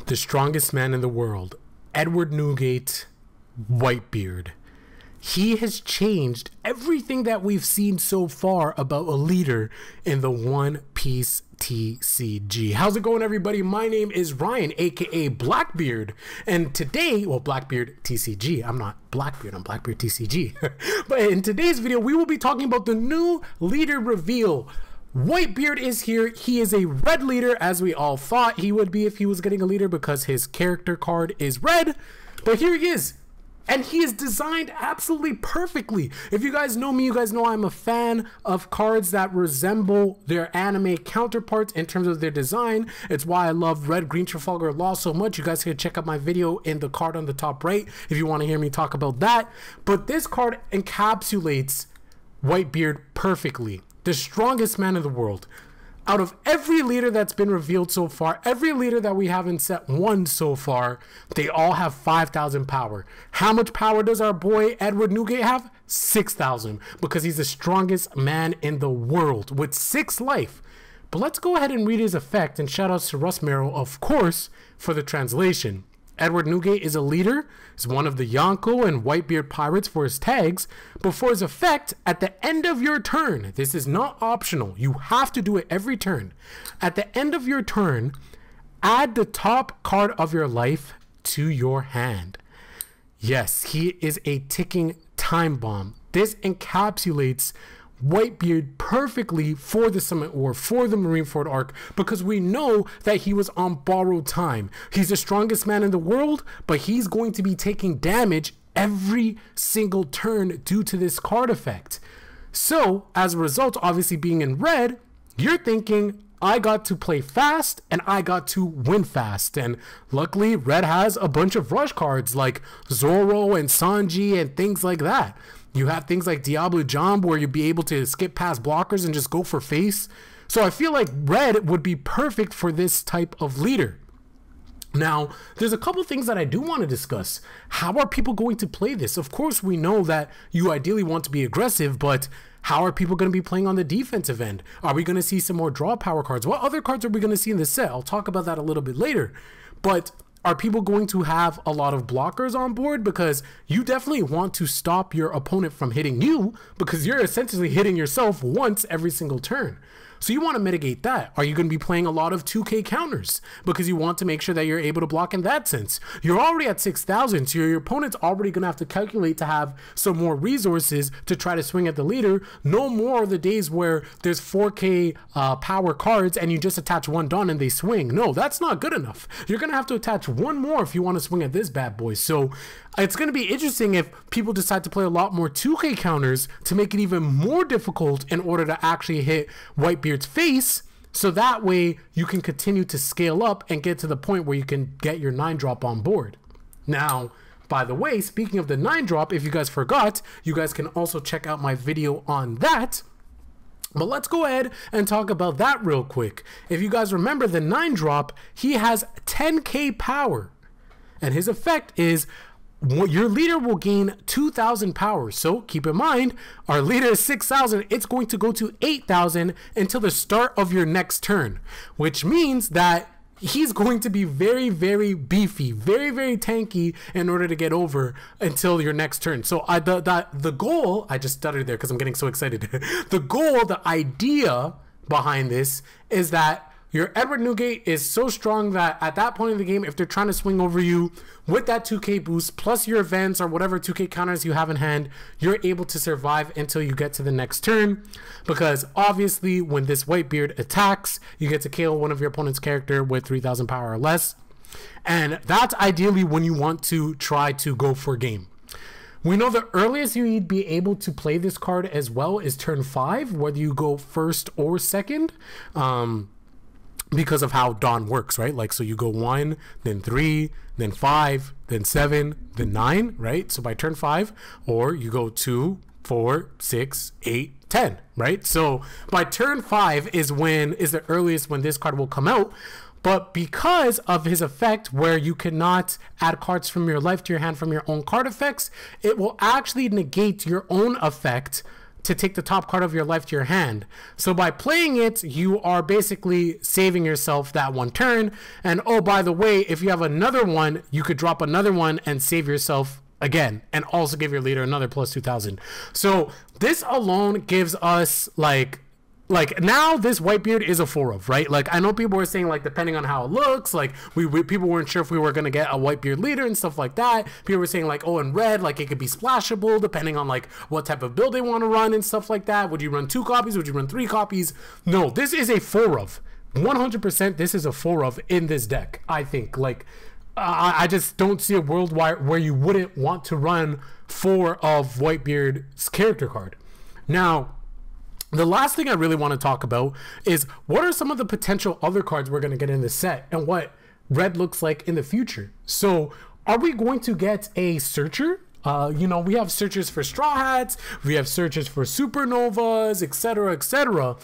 The strongest man in the world, Edward Newgate, Whitebeard. He has changed everything that we've seen so far about a leader in the One Piece TCG. How's it going, everybody? My name is Ryan, aka Blackbeard, and today, well, Blackbeard TCG. I'm not Blackbeard, I'm Blackbeard TCG. But in today's video, we will be talking about the new leader reveal. Whitebeard is here. He is a red leader, as we all thought he would be if he was getting a leader because his character card is red. But here he is. And he is designed absolutely perfectly. If you guys know me, you guys know I'm a fan of cards that resemble their anime counterparts in terms of their design. It's why I love Red Green Trafalgar Law so much. You guys can check out my video in the card on the top right if you want to hear me talk about that. But this card encapsulates Whitebeard perfectly. The strongest man in the world. Out of every leader that's been revealed so far, every leader that we have in set 1 so far, they all have 5,000 power. How much power does our boy Edward Newgate have? 6,000, because he's the strongest man in the world with 6 life. But let's go ahead and read his effect, and shout outs to Russ Merrill, of course, for the translation. Edward Newgate is a leader, is one of the Yonko and Whitebeard pirates for his tags, but for his effect, at the end of your turn, this is not optional, you have to do it every turn. At the end of your turn, add the top card of your life to your hand. Yes, he is a ticking time bomb. This encapsulates Whitebeard perfectly for the Summit War, for the Marineford arc, because we know that he was on borrowed time. He's the strongest man in the world, but he's going to be taking damage every single turn due to this card effect. So as a result, obviously being in red, you're thinking, I got to play fast and I got to win fast. And luckily red has a bunch of rush cards like Zoro and Sanji and things like that. You have things like Diablo Jump where you'd be able to skip past blockers and just go for face. So I feel like red would be perfect for this type of leader. Now, there's a couple things that I do want to discuss. How are people going to play this? Of course, we know that you ideally want to be aggressive, but how are people going to be playing on the defensive end? Are we going to see some more draw power cards? What other cards are we going to see in this set? I'll talk about that a little bit later. But are people going to have a lot of blockers on board? Because you definitely want to stop your opponent from hitting you, because you're essentially hitting yourself once every single turn. So you want to mitigate that. Are you going to be playing a lot of 2K counters? Because you want to make sure that you're able to block in that sense. You're already at 6,000, so your opponent's already going to have to calculate to have some more resources to try to swing at the leader. No more of the days where there's 4K power cards and you just attach one Dawn and they swing. No, that's not good enough. You're going to have to attach one more if you want to swing at this bad boy. So it's going to be interesting if people decide to play a lot more 2K counters to make it even more difficult in order to actually hit Whitebeard's face, so that way you can continue to scale up and get to the point where you can get your 9-drop on board. Now, by the way, speaking of the 9-drop, if you guys forgot, you guys can also check out my video on that. But let's go ahead and talk about that real quick. If you guys remember, the 9-drop, he has 10K power, and his effect is your leader will gain 2,000 power. So keep in mind, our leader is 6,000. It's going to go to 8,000 until the start of your next turn, which means that he's going to be very, very beefy, very, very tanky in order to get over until your next turn. So the goal, I just stuttered there because I'm getting so excited. The goal, the idea behind this is that your Edward Newgate is so strong that at that point in the game, if they're trying to swing over you with that 2K boost, plus your events or whatever 2K counters you have in hand, you're able to survive until you get to the next turn. Because obviously, when this Whitebeard attacks, you get to kill one of your opponent's character with 3,000 power or less. And that's ideally when you want to try to go for game. We know the earliest you'd be able to play this card as well is turn 5, whether you go first or second. Because of how Dawn works, right? Like, so you go 1, then 3, then 5, then 7, then 9, right? So by turn 5, or you go 2, 4, 6, 8, 10, right? So by turn 5 is the earliest when this card will come out. But because of his effect where you cannot add cards from your life to your hand from your own card effects, it will actually negate your own effect to take the top card of your life to your hand. So by playing it, you are basically saving yourself that one turn. And oh, by the way, if you have another one, you could drop another one and save yourself again, and also give your leader another plus 2,000. So this alone gives us like now this Whitebeard is a 4 of, right? Like I know people were saying like depending on how it looks, like people weren't sure if we were going to get a Whitebeard leader and stuff like that. People were saying like, oh, in red, like it could be splashable depending on like what type of build they want to run and stuff like that. Would you run 2 copies? Would you run 3 copies? No, this is a 4 of. 100% this is a 4 of in this deck. I think like I just don't see a world where you wouldn't want to run 4 of Whitebeard's character card. Now, the last thing I really want to talk about is what are some of the potential other cards we're going to get in this set and what red looks like in the future. So are we going to get a searcher? You know, we have searchers for Straw Hats, we have searchers for Supernovas, etc., etc.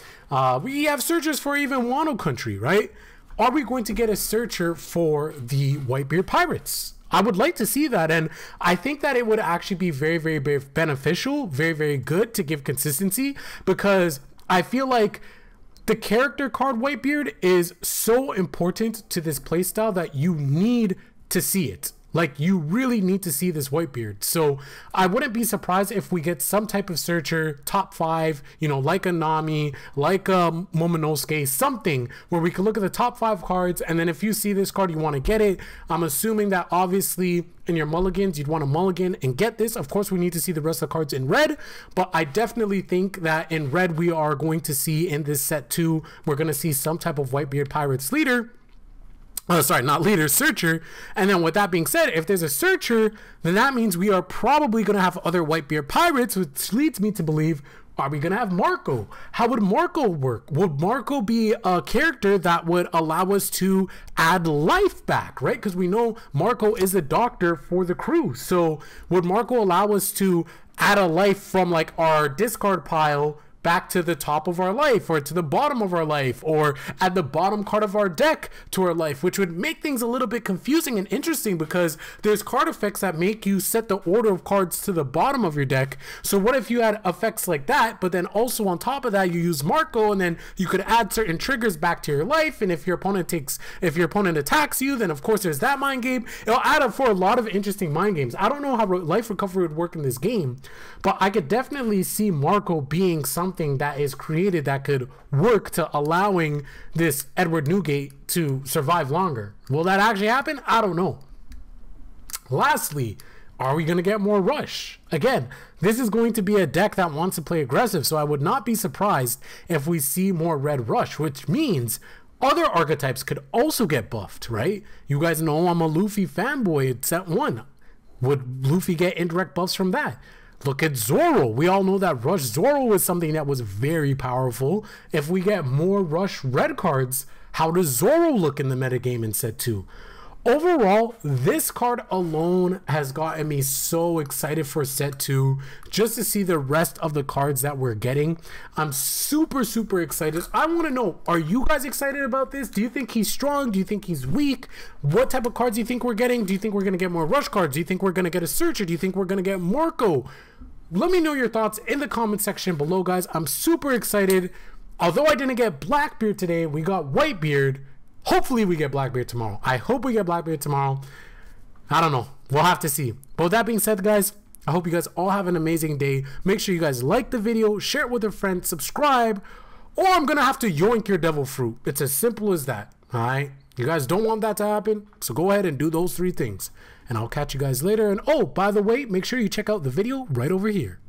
We have searchers for even Wano Country, right? Are we going to get a searcher for the Whitebeard Pirates? I would like to see that, and I think that it would actually be very, very, very beneficial, very, very good to give consistency, because I feel like the character card Whitebeard is so important to this playstyle that you need to see it. Like, you really need to see this Whitebeard. So I wouldn't be surprised if we get some type of searcher, top 5, you know, like a Nami, like a Momonosuke, something where we can look at the top 5 cards, and then if you see this card, you want to get it. I'm assuming that obviously in your mulligans, you'd want to mulligan and get this. Of course, we need to see the rest of the cards in red, but I definitely think that in red, we are going to see in this set too, we're going to see some type of Whitebeard Pirates leader. Sorry, not leader, searcher. And then with that being said, if there's a searcher, then that means we are probably going to have other Whitebeard Pirates, which leads me to believe, are we going to have Marco? How would Marco work? Would Marco be a character that would allow us to add life back, right? Because we know Marco is the doctor for the crew. So would Marco allow us to add a life from like our discard pile back to the top of our life, or to the bottom of our life, or at the bottom card of our deck to our life, which would make things a little bit confusing and interesting, because there's card effects that make you set the order of cards to the bottom of your deck. So what if you had effects like that, but then also on top of that you use Marco, and then you could add certain triggers back to your life, and if your opponent attacks you, then of course there's that mind game. It'll add up for a lot of interesting mind games. I don't know how life recovery would work in this game, but I could definitely see Marco being something that is created that could work to allowing this Edward Newgate to survive longer. Will that actually happen? I don't know. Lastly, are we going to get more Rush? Again, this is going to be a deck that wants to play aggressive, so I would not be surprised if we see more red Rush, which means other archetypes could also get buffed, right? You guys know I'm a Luffy fanboy at set 1. Would Luffy get indirect buffs from that? Look at Zoro. We all know that Rush Zoro was something that was very powerful. If we get more Rush red cards, how does Zoro look in the metagame in set 2? Overall, this card alone has gotten me so excited for set 2, just to see the rest of the cards that we're getting. I'm super, super excited. I want to know, are you guys excited about this? Do you think he's strong? Do you think he's weak? What type of cards do you think we're getting? Do you think we're going to get more Rush cards? Do you think we're going to get a Searcher? Do you think we're going to get Marco? Let me know your thoughts in the comment section below, guys. I'm super excited. Although I didn't get Blackbeard today, we got Whitebeard. Hopefully we get Blackbeard tomorrow. I hope we get Blackbeard tomorrow. I don't know. We'll have to see. But with that being said, guys, I hope you guys all have an amazing day. Make sure you guys like the video, share it with a friend, subscribe, or I'm going to have to yoink your devil fruit. It's as simple as that. All right? You guys don't want that to happen, so go ahead and do those 3 things. And I'll catch you guys later. And oh, by the way, make sure you check out the video right over here.